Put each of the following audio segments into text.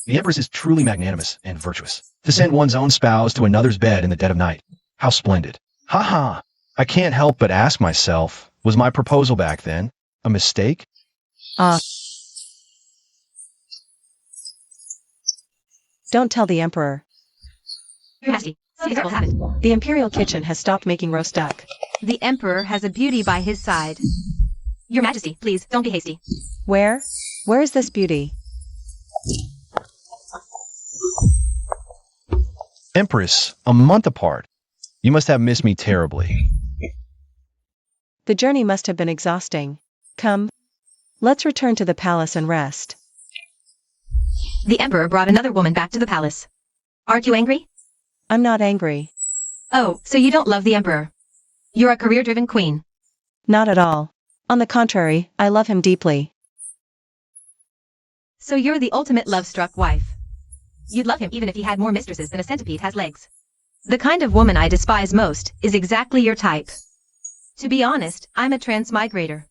The Empress is truly magnanimous and virtuous. To send one's own spouse to another's bed in the dead of night. How splendid. Ha ha. I can't help but ask myself, was my proposal back then a mistake? Don't tell the Emperor. Your Majesty, serious trouble happened. The Imperial kitchen has stopped making roast duck. The Emperor has a beauty by his side. Your Majesty, please, don't be hasty. Where? Where is this beauty? Empress, a month apart. You must have missed me terribly. The journey must have been exhausting. Come. Let's return to the palace and rest. The Emperor brought another woman back to the palace. Aren't you angry? I'm not angry. Oh, so you don't love the Emperor. You're a career-driven queen. Not at all. On the contrary, I love him deeply. So you're the ultimate love-struck wife. You'd love him even if he had more mistresses than a centipede has legs. The kind of woman I despise most is exactly your type. To be honest, I'm a transmigrator.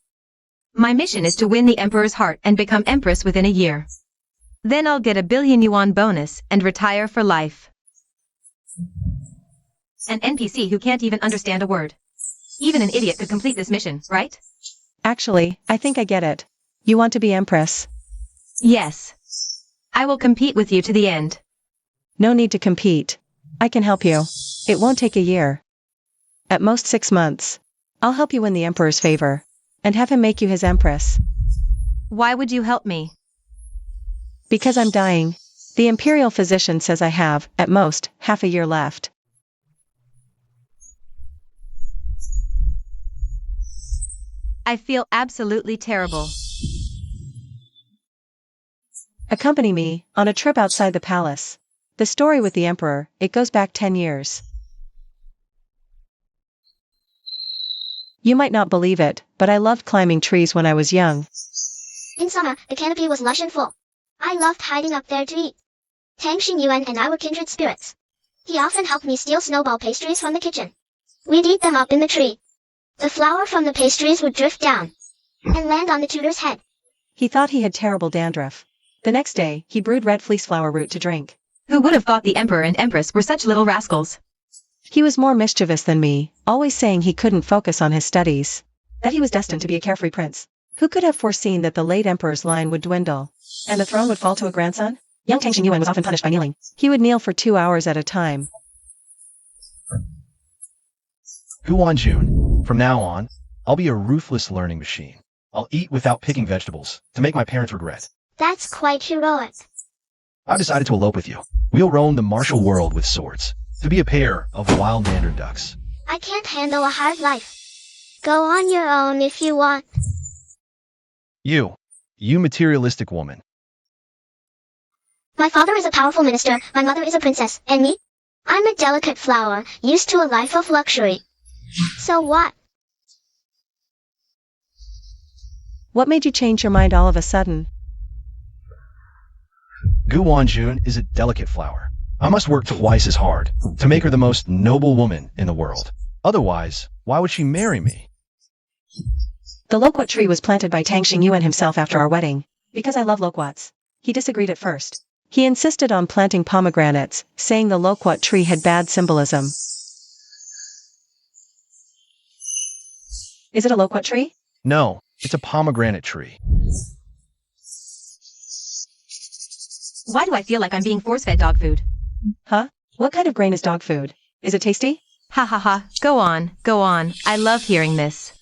My mission is to win the Emperor's heart and become Empress within a year. Then I'll get a billion yuan bonus and retire for life. An NPC who can't even understand a word. Even an idiot could complete this mission, right? Actually, I think I get it. You want to be Empress? Yes. I will compete with you to the end. No need to compete. I can help you. It won't take a year. At most 6 months. I'll help you win the Emperor's favor. And have him make you his Empress. Why would you help me? Because I'm dying. The Imperial physician says I have, at most, half a year left. I feel absolutely terrible. Accompany me, on a trip outside the palace. The story with the Emperor, it goes back 10 years. You might not believe it, but I loved climbing trees when I was young. In summer, the canopy was lush and full. I loved hiding up there to eat. Tang Xingyuan and I were kindred spirits. He often helped me steal snowball pastries from the kitchen. We'd eat them up in the tree. The flour from the pastries would drift down and land on the tutor's head. He thought he had terrible dandruff. The next day, he brewed red fleece flower root to drink. Who would have thought the Emperor and Empress were such little rascals? He was more mischievous than me, always saying he couldn't focus on his studies. That he was destined to be a carefree prince. Who could have foreseen that the late Emperor's line would dwindle, and the throne would fall to a grandson? Young Tang Xingyuan was often punished by kneeling. He would kneel for 2 hours at a time. Gu Wanjun, from now on, I'll be a ruthless learning machine. I'll eat without picking vegetables, to make my parents regret. That's quite heroic. I've decided to elope with you. We'll roam the martial world with swords, to be a pair of wild mandarin ducks. I can't handle a hard life. Go on your own if you want. You materialistic woman. My father is a powerful minister, my mother is a princess, and me? I'm a delicate flower, used to a life of luxury. So what? What made you change your mind all of a sudden? Gu Wanjun is a delicate flower. I must work twice as hard to make her the most noble woman in the world. Otherwise, why would she marry me? The loquat tree was planted by Tang Xingyuan himself after our wedding, because I love loquats. He disagreed at first. He insisted on planting pomegranates, saying the loquat tree had bad symbolism. Is it a loquat tree? No, it's a pomegranate tree. Why do I feel like I'm being force-fed dog food? Huh? What kind of grain is dog food? Is it tasty? Ha ha ha, go on, go on. I love hearing this.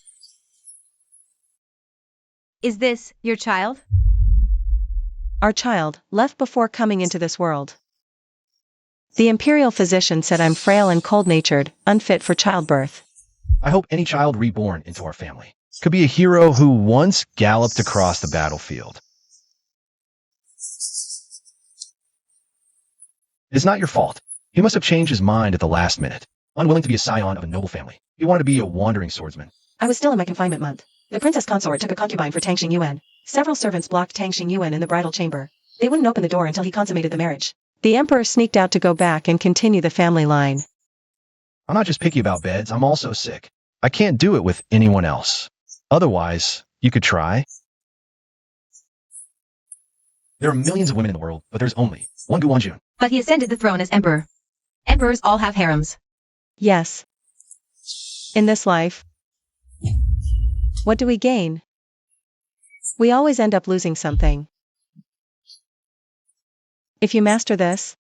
Is this your child? Our child, left before coming into this world. The Imperial physician said I'm frail and cold-natured, unfit for childbirth. I hope any child reborn into our family could be a hero who once galloped across the battlefield. It's not your fault. He must have changed his mind at the last minute, unwilling to be a scion of a noble family. He wanted to be a wandering swordsman. I was still in my confinement month. The princess consort took a concubine for Tang Xingyuan. Several servants blocked Tang Xingyuan in the bridal chamber. They wouldn't open the door until he consummated the marriage. The emperor sneaked out to go back and continue the family line. I'm not just picky about beds, I'm also sick. I can't do it with anyone else. Otherwise, you could try. There are millions of women in the world, but there's only one Gu Wanjun. But he ascended the throne as emperor. Emperors all have harems. Yes. In this life, what do we gain? We always end up losing something. If you master this,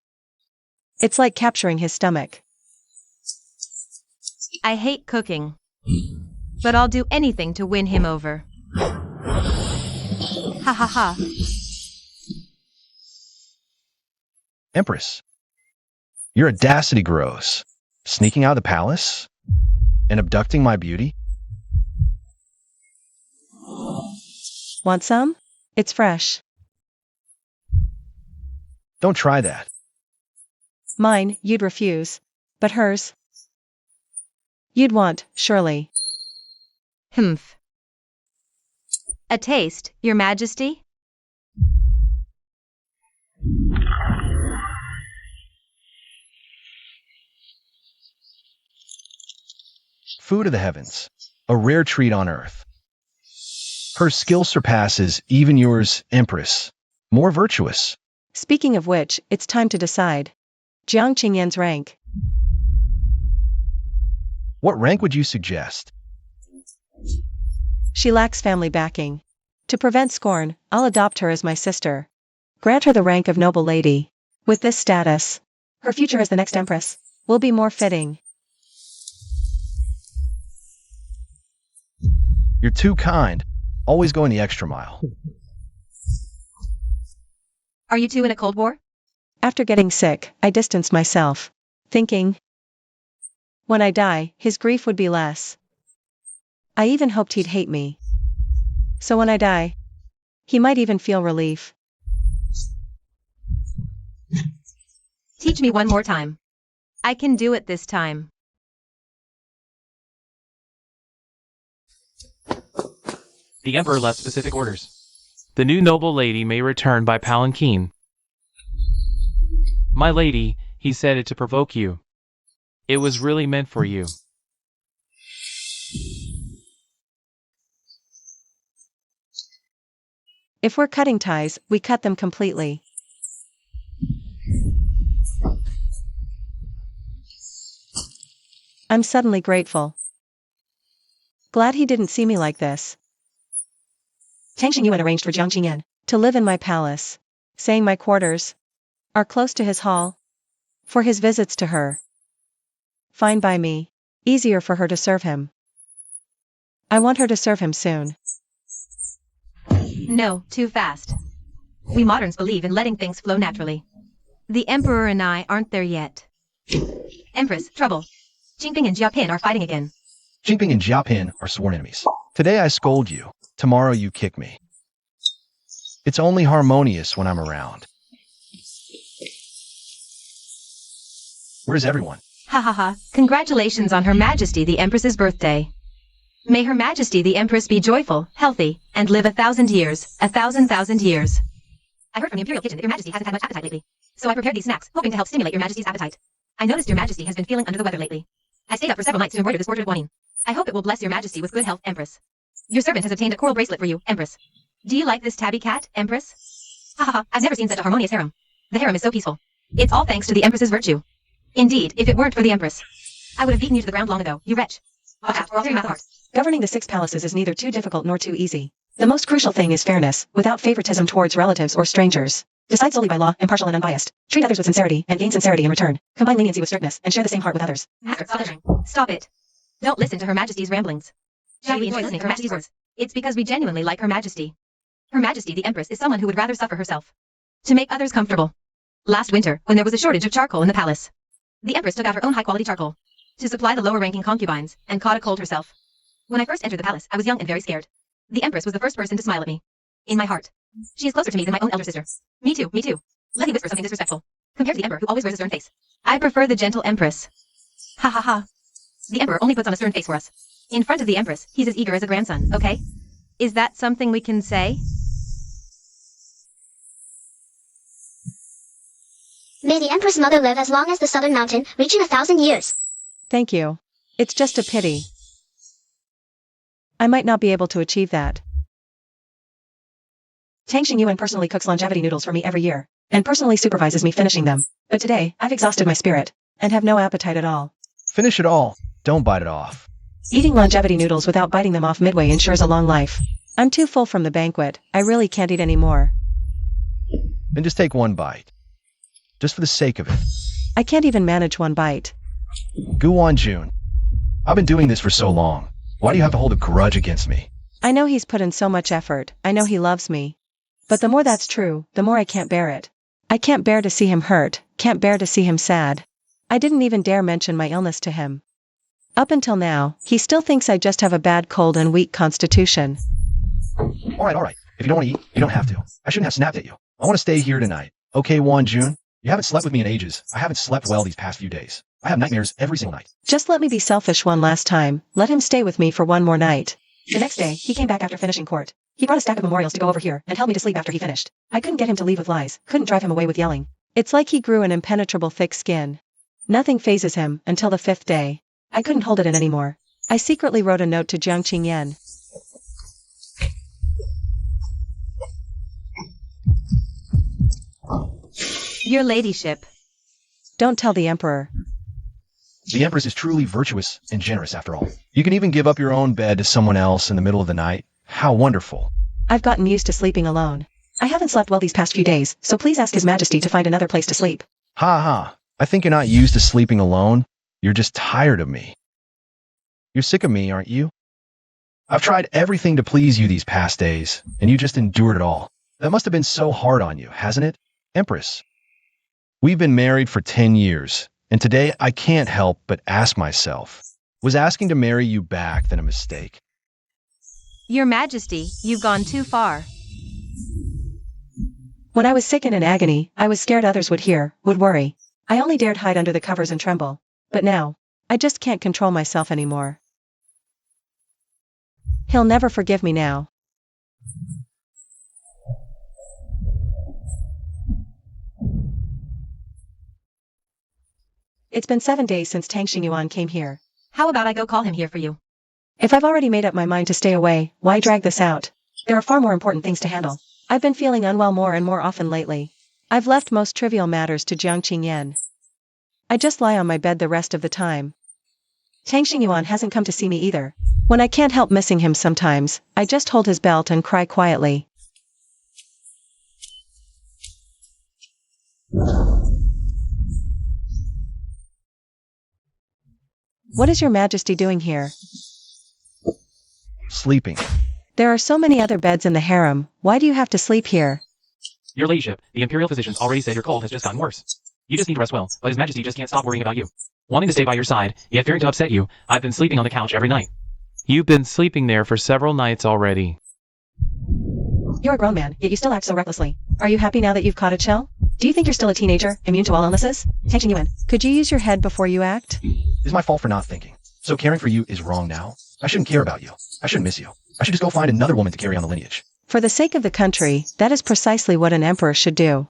it's like capturing his stomach. I hate cooking, but I'll do anything to win him over. Ha ha ha. Empress, your audacity grows. Sneaking out of the palace? And abducting my beauty? Want some? It's fresh. Don't try that. Mine, you'd refuse. But hers? You'd want, surely. Humph. A taste, Your Majesty? Food of the heavens, a rare treat on earth. Her skill surpasses even yours, Empress. More virtuous. Speaking of which, it's time to decide. Jiang Qingyan's rank. What rank would you suggest? She lacks family backing. To prevent scorn, I'll adopt her as my sister. Grant her the rank of noble lady. With this status, her future as the next empress will be more fitting. You're too kind. Always going the extra mile. Are you two in a Cold War? After getting sick, I distanced myself, thinking, when I die, his grief would be less. I even hoped he'd hate me. So when I die, he might even feel relief. Teach me one more time. I can do it this time. The Emperor left specific orders. The new noble lady may return by palanquin. My lady, he said it to provoke you. It was really meant for you. If we're cutting ties, we cut them completely. I'm suddenly grateful. Glad he didn't see me like this. Tang Xingyuan arranged for Jiang Qingyan to live in my palace, saying my quarters are close to his hall. For his visits to her. Fine by me. Easier for her to serve him. I want her to serve him soon. No, too fast. We moderns believe in letting things flow naturally. The Emperor and I aren't there yet. Empress, trouble. Jinping and Jiapin are fighting again. Jinping and Jiapin are sworn enemies. Today I scold you. Tomorrow you kick me. It's only harmonious when I'm around. Where's everyone? Ha ha ha. Congratulations on Her Majesty the Empress's birthday. May Her Majesty the Empress be joyful, healthy, and live 1,000 years, 1,000,000 years. I heard from the Imperial Kitchen that Your Majesty hasn't had much appetite lately. So I prepared these snacks, hoping to help stimulate Your Majesty's appetite. I noticed Your Majesty has been feeling under the weather lately. I stayed up for several nights to embroider this portrait of Guanyin. I hope it will bless Your Majesty with good health, Empress. Your servant has obtained a coral bracelet for you, Empress. Do you like this tabby cat, Empress? Ha ha ha, I've never seen such a harmonious harem. The harem is so peaceful. It's all thanks to the Empress's virtue. Indeed, if it weren't for the Empress, I would have beaten you to the ground long ago, you wretch. Watch out, or I'll tear your mouth apart. Governing the 6 palaces is neither too difficult nor too easy. The most crucial thing is fairness, without favoritism towards relatives or strangers. Decide solely by law, impartial and unbiased. Treat others with sincerity, and gain sincerity in return. Combine leniency with strictness, and share the same heart with others. Master, stop listening. Stop it. Don't listen to Her Majesty's ramblings. Why we enjoy listening to Her Majesty's words? It's because we genuinely like Her Majesty. Her Majesty the Empress is someone who would rather suffer herself to make others comfortable. Last winter, when there was a shortage of charcoal in the palace, the Empress took out her own high-quality charcoal to supply the lower-ranking concubines and caught a cold herself. When I first entered the palace, I was young and very scared. The Empress was the first person to smile at me. In my heart. She is closer to me than my own elder sister. Me too, me too. Let me whisper something disrespectful. Compared to the Emperor who always wears a stern face. I prefer the gentle Empress. Ha ha ha. The Emperor only puts on a stern face for us. In front of the Empress, he's as eager as a grandson, okay? Is that something we can say? May the Empress Mother live as long as the Southern Mountain, reaching 1,000 years. Thank you. It's just a pity. I might not be able to achieve that. Tang Xingyuan personally cooks longevity noodles for me every year, and personally supervises me finishing them. But today, I've exhausted my spirit, and have no appetite at all. Finish it all. Don't bite it off. Eating longevity noodles without biting them off midway ensures a long life. I'm too full from the banquet, I really can't eat any more. Then just take one bite. Just for the sake of it. I can't even manage one bite. Guan-jun, I've been doing this for so long. Why do you have to hold a grudge against me? I know he's put in so much effort, I know he loves me. But the more that's true, the more I can't bear it. I can't bear to see him hurt, can't bear to see him sad. I didn't even dare mention my illness to him. Up until now, he still thinks I just have a bad cold and weak constitution. Alright. If you don't want to eat, you don't have to. I shouldn't have snapped at you. I want to stay here tonight. Okay, Wan-jun? You haven't slept with me in ages. I haven't slept well these past few days. I have nightmares every single night. Just let me be selfish one last time, let him stay with me for one more night. The next day, he came back after finishing court. He brought a stack of memorials to go over here and help me to sleep after he finished. I couldn't get him to leave with lies, couldn't drive him away with yelling. It's like he grew an impenetrable thick skin. Nothing phases him until the 5th day. I couldn't hold it in anymore. I secretly wrote a note to Jiang Qingyan. Your ladyship. Don't tell the emperor. The Empress is truly virtuous and generous after all. You can even give up your own bed to someone else in the middle of the night. How wonderful. I've gotten used to sleeping alone. I haven't slept well these past few days, so please ask His Majesty to find another place to sleep. Ha. I think you're not used to sleeping alone. You're just tired of me. You're sick of me, aren't you? I've tried everything to please you these past days, and you just endured it all. That must have been so hard on you, hasn't it, Empress? We've been married for 10 years, and today I can't help but ask myself, was asking to marry you back then a mistake? Your Majesty, you've gone too far. When I was sick and in agony, I was scared others would hear, would worry. I only dared hide under the covers and tremble. But now, I just can't control myself anymore. He'll never forgive me now. It's been 7 days since Tang Xingyuan came here. How about I go call him here for you? If I've already made up my mind to stay away, why drag this out? There are far more important things to handle. I've been feeling unwell more and more often lately. I've left most trivial matters to Jiang Qingyan. I just lie on my bed the rest of the time. Tang Xingyuan hasn't come to see me either. When I can't help missing him sometimes, I just hold his belt and cry quietly. What is your Majesty doing here? Sleeping. There are so many other beds in the harem, why do you have to sleep here? Your ladyship, the imperial physicians already said your cold has just gotten worse. You just need to rest well, but His Majesty just can't stop worrying about you. Wanting to stay by your side, yet fearing to upset you, I've been sleeping on the couch every night. You've been sleeping there for several nights already. You're a grown man, yet you still act so recklessly. Are you happy now that you've caught a chill? Do you think you're still a teenager, immune to all illnesses? Tang Xingyuan, could you use your head before you act? It's my fault for not thinking. So caring for you is wrong now? I shouldn't care about you. I shouldn't miss you. I should just go find another woman to carry on the lineage. For the sake of the country, that is precisely what an emperor should do.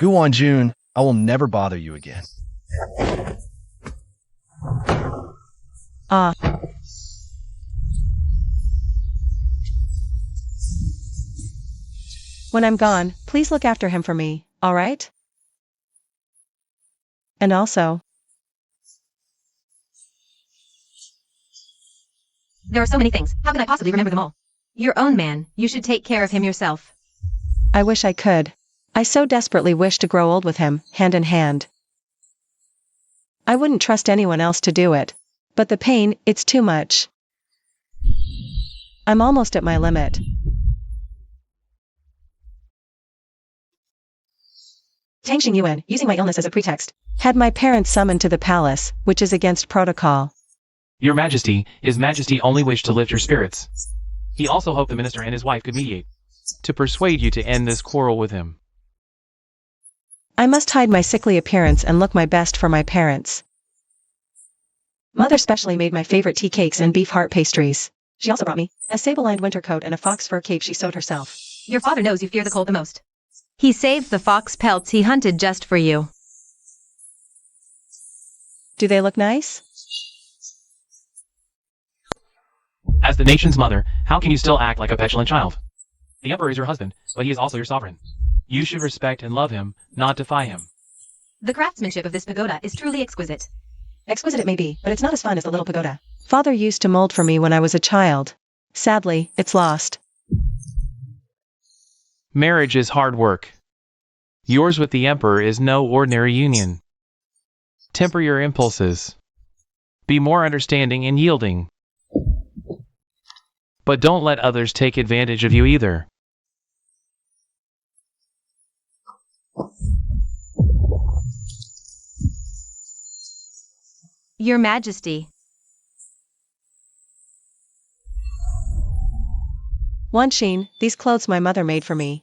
Guan-jun, I will never bother you again. When I'm gone, please look after him for me, alright? And also, There are so many things. How can I possibly remember them all? Your own man. You should take care of him yourself. I wish I could. I so desperately wish to grow old with him, hand in hand. I wouldn't trust anyone else to do it. But the pain, it's too much. I'm almost at my limit. Tang Xingyuan, using my illness as a pretext, had my parents summoned to the palace, which is against protocol. Your Majesty, His Majesty only wished to lift your spirits. He also hoped the minister and his wife could mediate, to persuade you to end this quarrel with him. I must hide my sickly appearance and look my best for my parents. Mother specially made my favorite tea cakes and beef heart pastries. She also brought me a sable-lined winter coat and a fox fur cape she sewed herself. Your father knows you fear the cold the most. He saved the fox pelts he hunted just for you. Do they look nice? As the nation's mother, how can you still act like a petulant child? The emperor is your husband, but he is also your sovereign. You should respect and love him, not defy him. The craftsmanship of this pagoda is truly exquisite. Exquisite it may be, but it's not as fun as the little pagoda Father used to mold for me when I was a child. Sadly, it's lost. Marriage is hard work. Yours with the emperor is no ordinary union. Temper your impulses. Be more understanding and yielding. But don't let others take advantage of you either. Your Majesty. Wanxin, these clothes my mother made for me.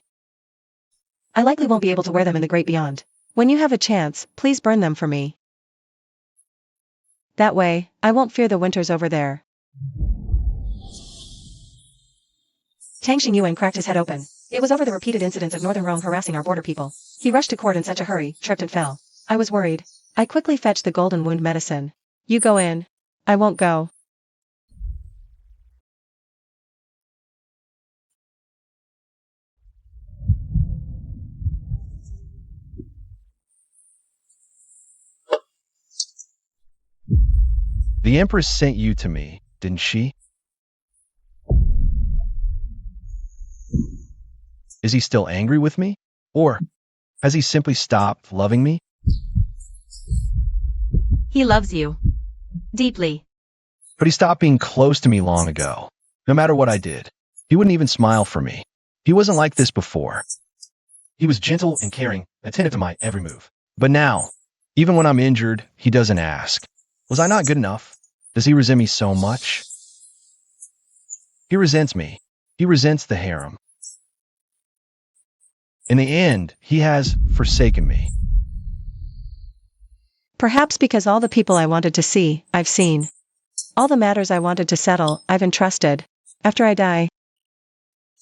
I likely won't be able to wear them in the great beyond. When you have a chance, please burn them for me. That way, I won't fear the winters over there. Tang Xingyuan cracked his head open. It was over the repeated incidents of Northern Rome harassing our border people. He rushed to court in such a hurry, tripped and fell. I was worried. I quickly fetched the golden wound medicine. You go in. I won't go. The Empress sent you to me, didn't she? Is he still angry with me? Or has he simply stopped loving me? He loves you. Deeply. But he stopped being close to me long ago. No matter what I did, he wouldn't even smile for me. He wasn't like this before. He was gentle and caring, attentive to my every move. But now, even when I'm injured, he doesn't ask. Was I not good enough? Does he resent me so much? He resents me. He resents the harem. In the end, he has forsaken me. Perhaps because all the people I wanted to see, I've seen. All the matters I wanted to settle, I've entrusted. After I die.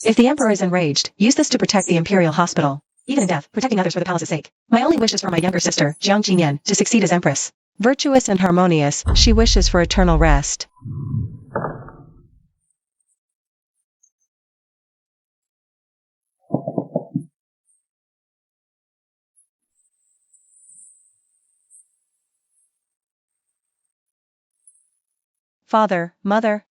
If the Emperor is enraged, use this to protect the Imperial Hospital. Even in death, protecting others for the palace's sake. My only wish is for my younger sister, Jiang Qingyan, to succeed as Empress. Virtuous and harmonious, she wishes for eternal rest. Father, Mother.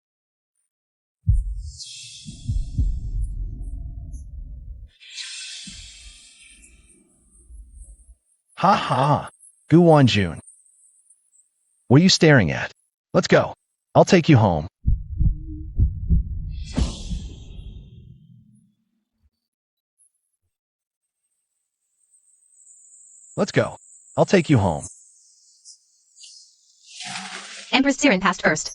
Ha ha, Gu Wanjun. What are you staring at? Let's go. I'll take you home. Let's go. I'll take you home. Empress Siren passed first.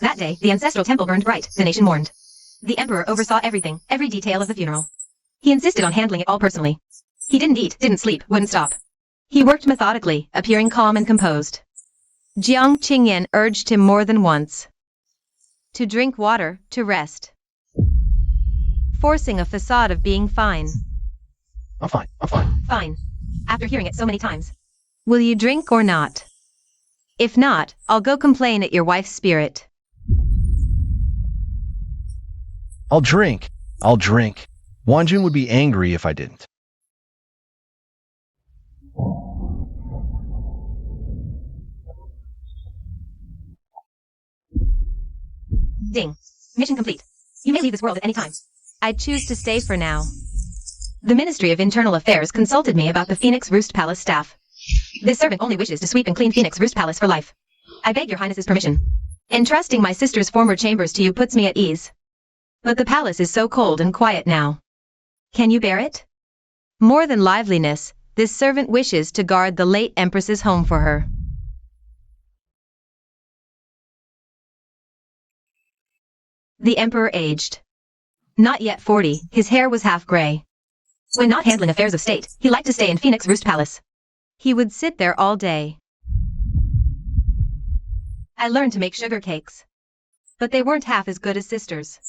That day, the ancestral temple burned bright, the nation mourned. The emperor oversaw everything, every detail of the funeral. He insisted on handling it all personally. He didn't eat, didn't sleep, wouldn't stop. He worked methodically, appearing calm and composed. Jiang Qingyan urged him more than once to drink water, to rest, forcing a facade of being fine. I'm fine. I'm fine. Fine. After hearing it so many times. Will you drink or not? If not, I'll go complain at your wife's spirit. I'll drink. I'll drink. Wanjun would be angry if I didn't. Ding. Mission complete. You may leave this world at any time. I choose to stay for now. The Ministry of Internal Affairs consulted me about the Phoenix Roost Palace staff. This servant only wishes to sweep and clean Phoenix Roost Palace for life. I beg your highness's permission. Entrusting my sister's former chambers to you puts me at ease. But the palace is so cold and quiet now. Can you bear it? More than liveliness, this servant wishes to guard the late Empress's home for her. The Emperor aged. Not yet 40, his hair was half gray. When not handling affairs of state, he liked to stay in Phoenix Roost Palace. He would sit there all day. I learned to make sugar cakes. But they weren't half as good as sister's.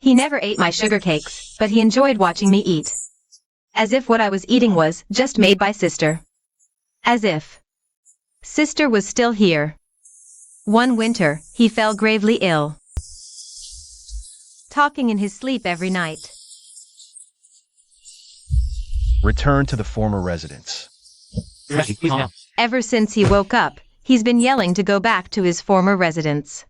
He never ate my sugar cakes, but he enjoyed watching me eat. As if what I was eating was just made by sister. As if. Sister was still here. One winter, he fell gravely ill, talking in his sleep every night. Return to the former residence. Your Majesty, please calm down. Ever since he woke up, he's been yelling to go back to his former residence.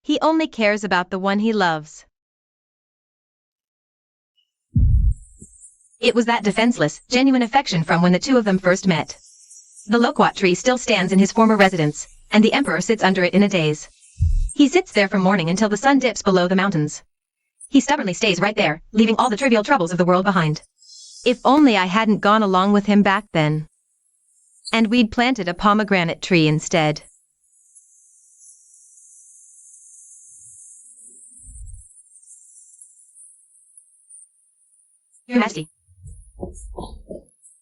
He only cares about the one he loves. It was that defenseless, genuine affection from when the two of them first met. The loquat tree still stands in his former residence, and the emperor sits under it in a daze. He sits there from morning until the sun dips below the mountains. He stubbornly stays right there, leaving all the trivial troubles of the world behind. If only I hadn't gone along with him back then. And we'd planted a pomegranate tree instead. Your Majesty.